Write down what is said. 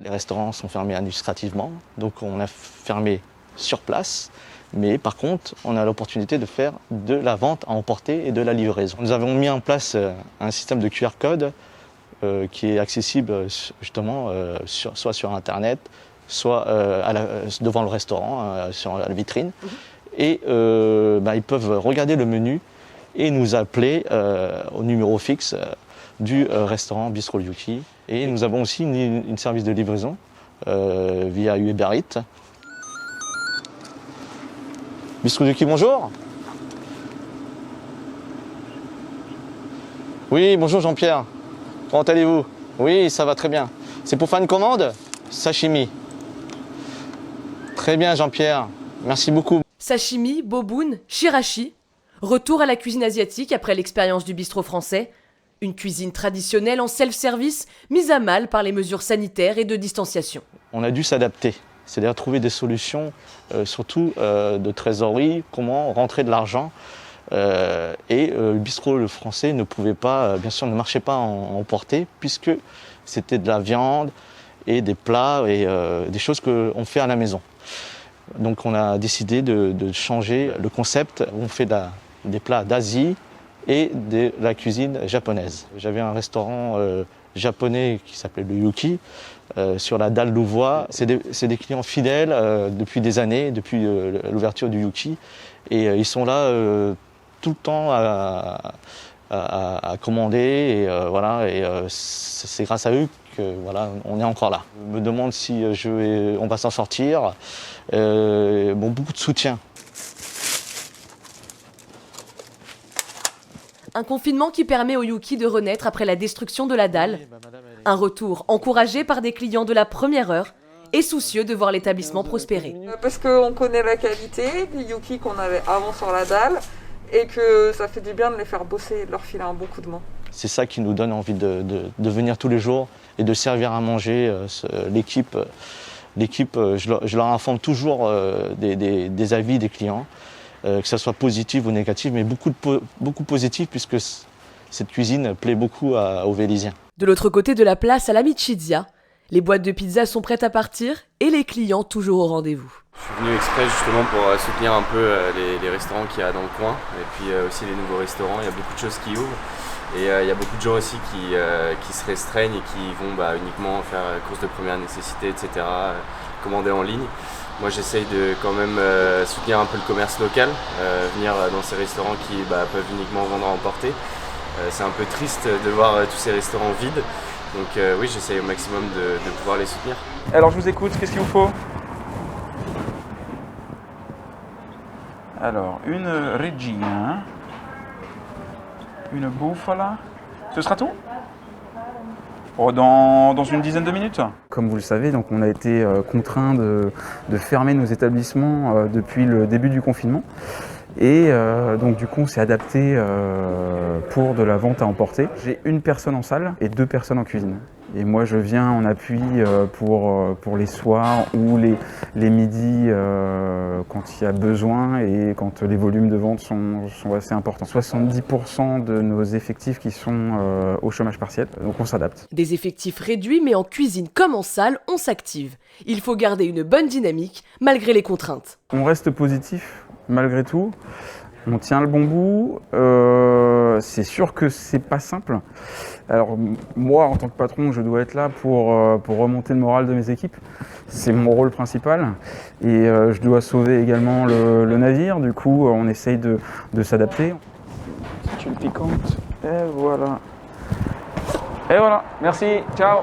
Les restaurants sont fermés administrativement, donc on a fermé sur place. Mais par contre, on a l'opportunité de faire de la vente à emporter et de la livraison. Nous avons mis en place un système de QR code qui est accessible justement soit sur Internet, soit devant le restaurant, sur la vitrine. Et ils peuvent regarder le menu et nous appeler au numéro fixe du restaurant Bistro Yuki. Et nous avons aussi une service de livraison via Uber Eats. Bistro Yuki, bonjour. Oui, bonjour Jean-Pierre. Comment allez-vous? Oui, ça va très bien. C'est pour faire une commande? Sashimi. Très bien Jean-Pierre, merci beaucoup. Sashimi, boboon, shirashi. Retour à la cuisine asiatique après l'expérience du bistrot français. Une cuisine traditionnelle en self-service, mise à mal par les mesures sanitaires et de distanciation. On a dû s'adapter, c'est-à-dire trouver des solutions, surtout de trésorerie, comment rentrer de l'argent. Le bistrot français ne pouvait pas, bien sûr, ne marchait pas en emporter, puisque c'était de la viande et des plats et des choses qu'on fait à la maison. Donc on a décidé de changer le concept. On fait des plats d'Asie et de la cuisine japonaise. J'avais un restaurant japonais qui s'appelait le Yuki, sur la dalle Louvois. C'est des clients fidèles depuis des années, depuis l'ouverture du Yuki. Et ils sont là tout le temps à commander. Et c'est grâce à eux qu'on est encore là. Je me demande si on va s'en sortir. Beaucoup de soutien. Un confinement qui permet au Yuki de renaître après la destruction de la dalle. Un retour encouragé par des clients de la première heure et soucieux de voir l'établissement prospérer. Parce qu'on connaît la qualité des Yuki qu'on avait avant sur la dalle et que ça fait du bien de les faire bosser et de leur filer un bon coup de main. C'est ça qui nous donne envie de venir tous les jours et de servir à manger. L'équipe, je leur informe toujours des avis des clients. Que ce soit positif ou négatif, mais beaucoup positif puisque cette cuisine plaît beaucoup aux Vélisiens. De l'autre côté de la place à la Micizia, les boîtes de pizza sont prêtes à partir et les clients toujours au rendez-vous. Je suis venu exprès justement pour soutenir un peu les restaurants qu'il y a dans le coin et puis aussi les nouveaux restaurants. Il y a beaucoup de choses qui ouvrent et il y a beaucoup de gens aussi qui se restreignent et qui vont uniquement faire courses de première nécessité, etc., commander en ligne. Moi j'essaye de quand même soutenir un peu le commerce local, venir dans ces restaurants qui peuvent uniquement vendre à emporter. C'est un peu triste de voir tous ces restaurants vides, donc oui, j'essaye au maximum de pouvoir les soutenir. Alors je vous écoute, qu'est-ce qu'il vous faut? Alors, une Regina, une Bufala, ce sera tout? Dans une dizaine de minutes. Comme vous le savez, donc on a été contraint de fermer nos établissements depuis le début du confinement. Et donc du coup on s'est adapté pour de la vente à emporter. J'ai une personne en salle et 2 personnes en cuisine. Et moi je viens en appui pour les soirs ou les midis quand il y a besoin et quand les volumes de vente sont assez importants. 70% de nos effectifs qui sont au chômage partiel, donc on s'adapte. Des effectifs réduits mais en cuisine comme en salle, on s'active. Il faut garder une bonne dynamique malgré les contraintes. On reste positif malgré tout. On tient le bon bout, c'est sûr que c'est pas simple. Alors moi en tant que patron je dois être là pour remonter le moral de mes équipes, c'est mon rôle principal et je dois sauver également le navire, du coup on essaye de s'adapter. C'est une piquante, et voilà. Et voilà, merci, ciao.